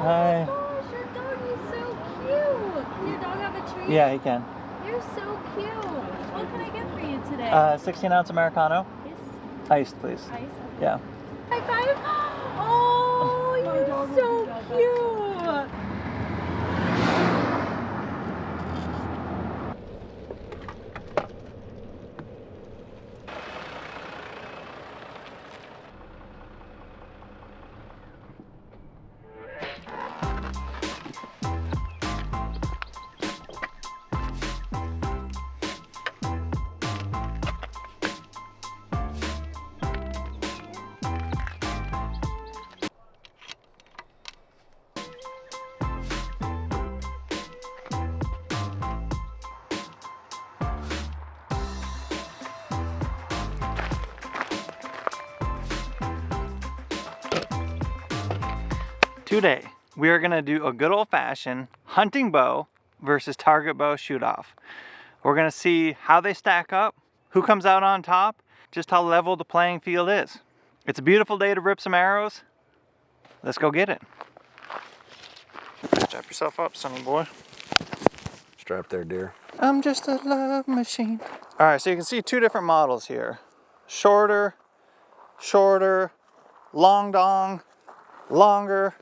Hi. Oh my gosh, your dog is so cute. Can your dog have a treat? Yeah, he can. You're so cute. What can I get for you today? 16-ounce Americano. Yes. Iced, please. Ice. Okay. Yeah. High five. Oh, you're so cute. Today, we are gonna do a good old-fashioned hunting bow versus target bow shoot-off. We're gonna see how they stack up, who comes out on top, just how level the playing field is. It's a beautiful day to rip some arrows. Let's go get it. Strap yourself up, sonny boy. Strap there, dear. I'm just a love machine. All right, so you can see two different models here. Shorter, long dong, longer.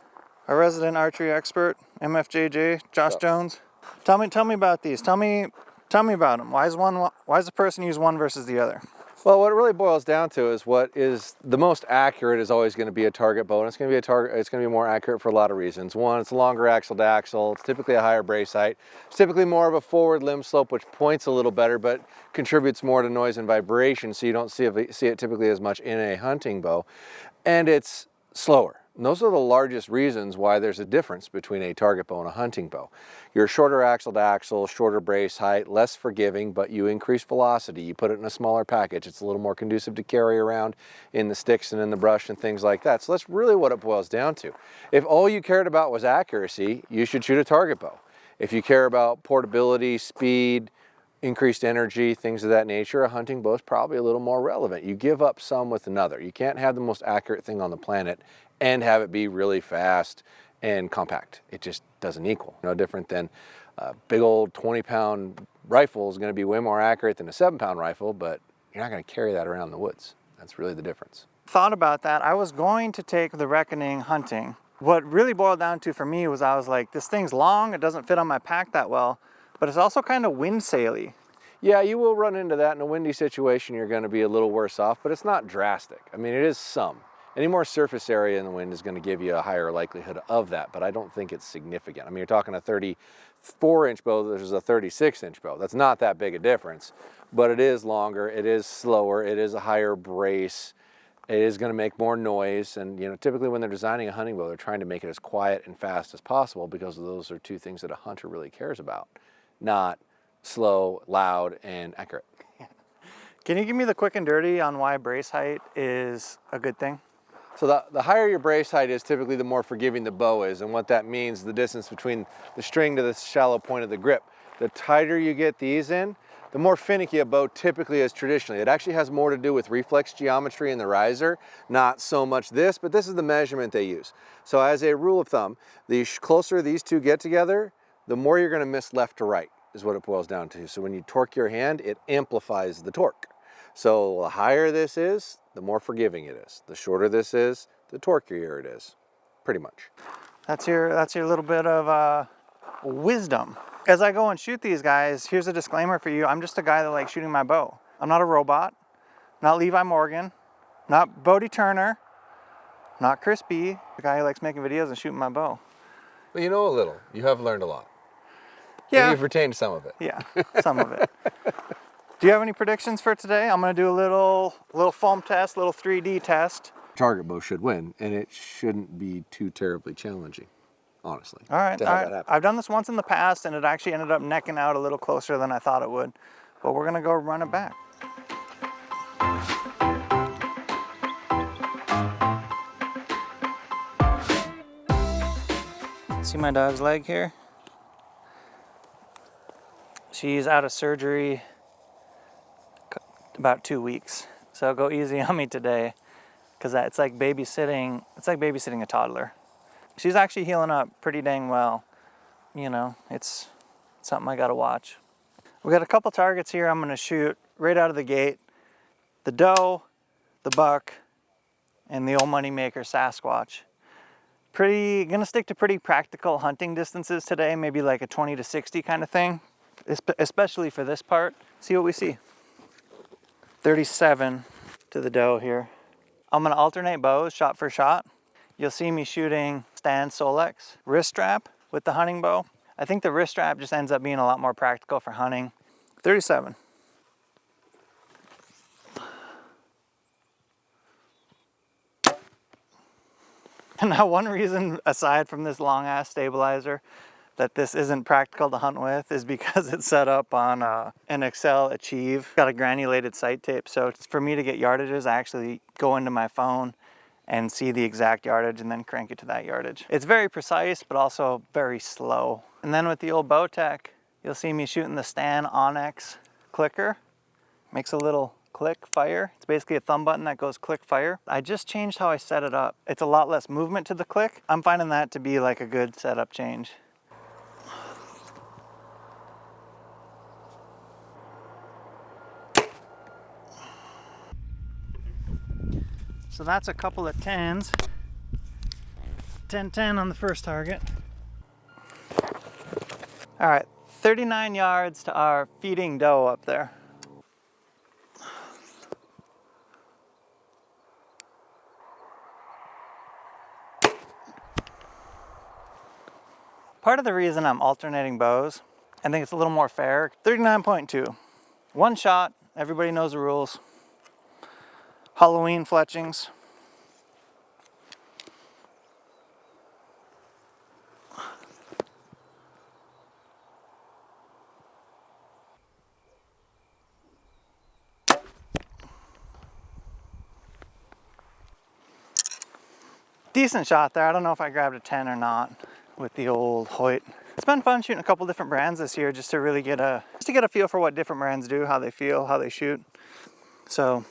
Our resident archery expert, MFJJ, Josh Jones. Tell me about these. Tell me about them. Why does the person use one versus the other? Well, what it really boils down to is what is the most accurate is always going to be a target bow, and it's going to be it's going to be more accurate for a lot of reasons. One, it's a longer axle to axle. It's typically a higher brace height. It's typically more of a forward limb slope, which points a little better, but contributes more to noise and vibration, so you don't see it typically as much in a hunting bow. And it's slower. And those are the largest reasons why there's a difference between a target bow and a hunting bow. You're shorter axle to axle, shorter brace height, less forgiving, but you increase velocity. You put it in a smaller package. It's a little more conducive to carry around in the sticks and in the brush and things like that. So that's really what it boils down to. If all you cared about was accuracy, you should shoot a target bow. If you care about portability, speed, increased energy, things of that nature, a hunting bow is probably a little more relevant. You give up some with another. You can't have the most accurate thing on the planet and have it be really fast and compact. It just doesn't equal. No different than a big old 20-pound rifle is going to be way more accurate than a 7-pound rifle, but you're not going to carry that around the woods. That's really the difference. Thought about that. I was going to take the Reckoning hunting. What really boiled down to for me was I was like, this thing's long, it doesn't fit on my pack that well, but it's also kind of wind saily. Yeah, you will run into that in a windy situation. You're going to be a little worse off, but it's not drastic. I mean, it is some. Any more surface area in the wind is going to give you a higher likelihood of that, but I don't think it's significant. I mean, you're talking a 34-inch bow versus a 36-inch bow. That's not that big a difference, but it is longer, it is slower, it is a higher brace, it is going to make more noise, and typically when they're designing a hunting bow, they're trying to make it as quiet and fast as possible because those are two things that a hunter really cares about, not slow, loud, and accurate. Can you give me the quick and dirty on why brace height is a good thing? So the higher your brace height is, typically the more forgiving the bow is, and what that means is the distance between the string to the shallow point of the grip. The tighter you get these in, the more finicky a bow typically is traditionally. It actually has more to do with reflex geometry in the riser, not so much this, but this is the measurement they use. So as a rule of thumb, the closer these two get together, the more you're going to miss left to right, is what it boils down to. So when you torque your hand, it amplifies the torque. So the higher this is, the more forgiving it is. The shorter this is, the torqueier it is, pretty much. That's your little bit of wisdom. As I go and shoot these guys, here's a disclaimer for you. I'm just a guy that likes shooting my bow. I'm not a robot, not Levi Morgan, not Bodie Turner, not Chris B, the guy who likes making videos and shooting my bow. Well, you know a little. You have learned a lot. Yeah. And you've retained some of it. Yeah, some of it. Do you have any predictions for today? I'm going to do a little foam test, little 3D test. Target bow should win, and it shouldn't be too terribly challenging, honestly. All right, to have that happen. I've done this once in the past, and it actually ended up necking out a little closer than I thought it would. But we're going to go run it back. See my dog's leg here? She's out of surgery about 2 weeks, so go easy on me today, because it's like babysitting a toddler. She's actually healing up pretty dang well. You know, it's something I gotta watch. We got a couple targets here I'm gonna shoot right out of the gate. The doe, the buck, and the old moneymaker Sasquatch. Gonna stick to pretty practical hunting distances today, maybe like a 20 to 60 kind of thing, especially for this part. See what we see. 37 to the doe here. I'm gonna alternate bows shot for shot. You'll see me shooting Stan Solex wrist strap with the hunting bow. I think the wrist strap just ends up being a lot more practical for hunting. 37. And now one reason, aside from this long ass stabilizer, that this isn't practical to hunt with is because it's set up on an Excel Achieve. Got a granulated sight tape, so for me to get yardages, I actually go into my phone and see the exact yardage and then crank it to that yardage. It's very precise, but also very slow. And then with the old Bowtech, you'll see me shooting the Stan Onyx clicker. Makes a little click fire. It's basically a thumb button that goes click fire. I just changed how I set it up. It's a lot less movement to the click. I'm finding that to be like a good setup change. So that's a couple of 10s. 10-10 on the first target. All right, 39 yards to our feeding doe up there. Part of the reason I'm alternating bows, I think it's a little more fair. 39.2, one shot, everybody knows the rules. Halloween fletchings. Decent shot there. I don't know if I grabbed a 10 or not with the old Hoyt. It's been fun shooting a couple different brands this year just to really get a feel for what different brands do, how they feel, how they shoot. So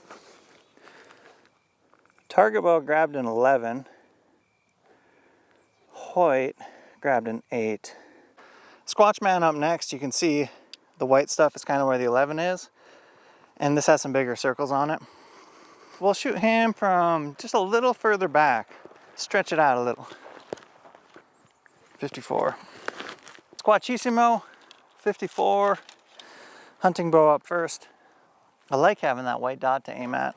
Target Bow grabbed an 11. Hoyt grabbed an 8. Squatchman up next. You can see the white stuff is kind of where the 11 is. And this has some bigger circles on it. We'll shoot him from just a little further back. Stretch it out a little. 54. Squatchissimo, 54. Hunting bow up first. I like having that white dot to aim at.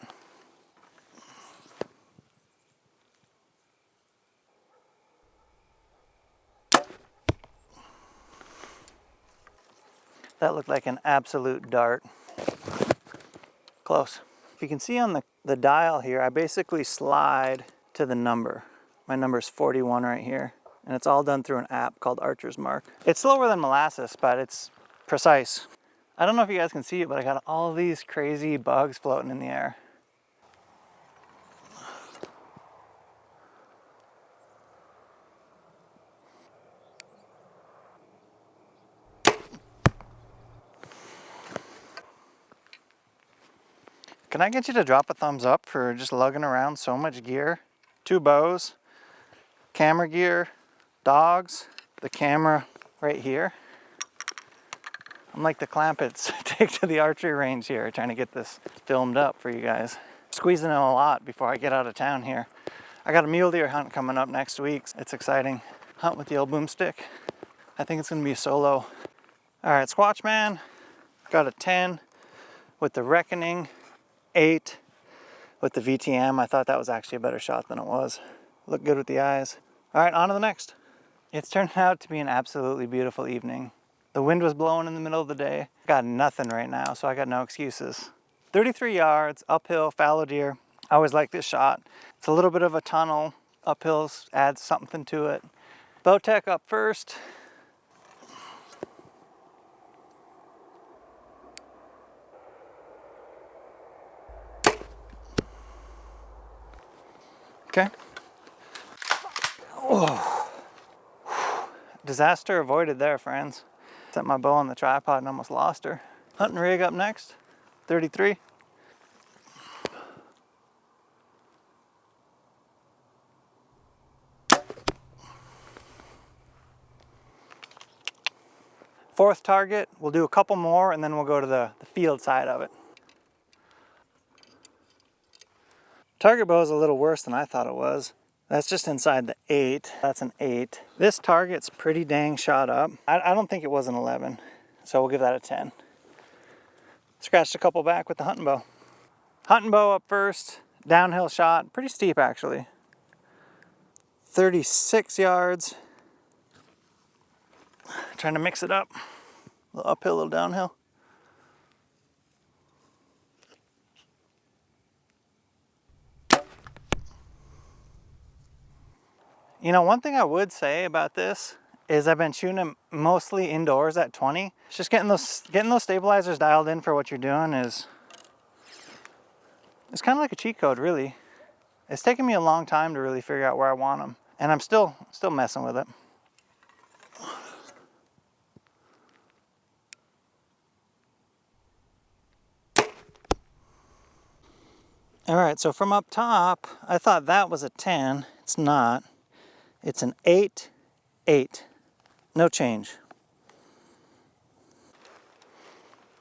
That looked like an absolute dart. Close. If you can see on the dial here, I basically slide to the number. My number's 41 right here. And it's all done through an app called Archer's Mark. It's slower than molasses, but it's precise. I don't know if you guys can see it, but I got all these crazy bugs floating in the air. Can I get you to drop a thumbs up for just lugging around so much gear? 2 bows, camera gear, dogs, the camera right here. I'm like the Clampets take to the archery range here, trying to get this filmed up for you guys. Squeezing in a lot before I get out of town here. I got a mule deer hunt coming up next week. It's exciting. Hunt with the old boomstick. I think it's gonna be a solo. All right, Squatchman, got a 10 with the Reckoning, 8 with the VTM. I thought that was actually a better shot than it was. Looked good with the eyes. All right, on to the next. It's turned out to be an absolutely beautiful evening. The wind was blowing in the middle of the day. Got nothing right now, so I got no excuses. 33 yards, uphill, fallow deer. I always like this shot. It's a little bit of a tunnel. Uphill adds something to it. Bowtech up first. Okay. Oh. Disaster avoided there, friends. Set my bow on the tripod and almost lost her. Hunting rig up next, 33. Fourth target, we'll do a couple more and then we'll go to the field side of it. Target bow is a little worse than I thought it was. That's just inside the 8. That's an 8. This target's pretty dang shot up. I don't think it was an 11, so we'll give that a 10. Scratched a couple back with the hunting bow. Hunting bow up first, downhill shot, pretty steep actually. 36 yards. Trying to mix it up. A little uphill, a little downhill. You know, one thing I would say about this is I've been shooting them mostly indoors at 20. It's just getting those stabilizers dialed in for what you're doing is, it's kind of like a cheat code, really. It's taken me a long time to really figure out where I want them, and I'm still messing with it. All right, so from up top, I thought that was a 10. It's not. It's an 8, 8. No change.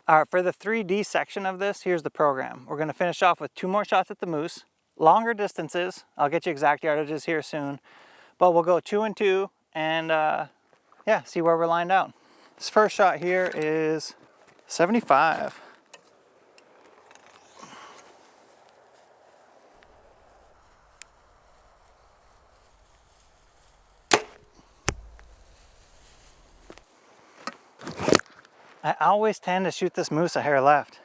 All right, for the 3D section of this, here's the program. We're gonna finish off with 2 more shots at the moose. Longer distances. I'll get you exact yardages here soon. But we'll go 2 and 2 and yeah, see where we're lined out. This first shot here is 75. I always tend to shoot this moose a hair left.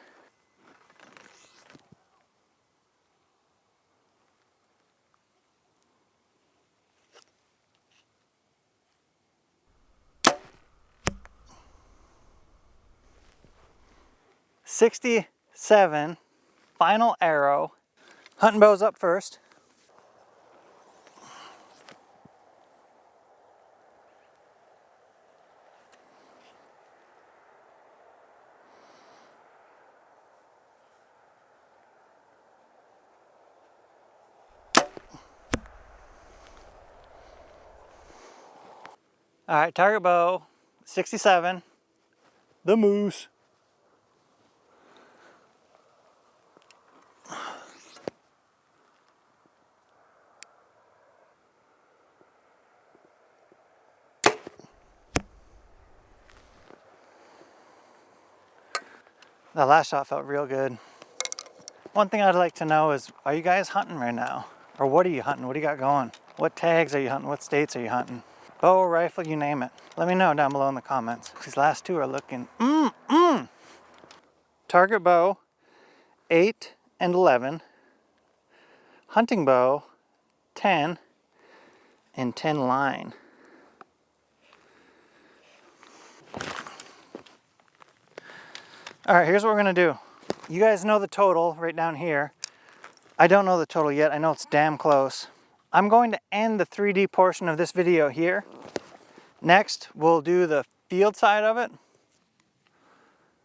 .67, final arrow. Hunting bow's up first. All right, target bow, 67, the moose. That last shot felt real good. One thing I'd like to know is, are you guys hunting right now? Or what are you hunting? What do you got going? What tags are you hunting? What states are you hunting? Bow, rifle, you name it. Let me know down below in the comments. These last 2 are looking Target bow, 8 and 11. Hunting bow, 10 and 10 line. All right, here's what we're gonna do. You guys know the total right down here. I don't know the total yet. I know it's damn close. I'm going to end the 3D portion of this video here. Next, we'll do the field side of it.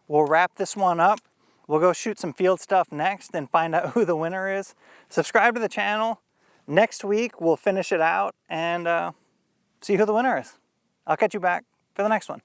We'll wrap this one up. We'll go shoot some field stuff next and find out who the winner is. Subscribe to the channel. Next week, we'll finish it out and see who the winner is. I'll catch you back for the next one.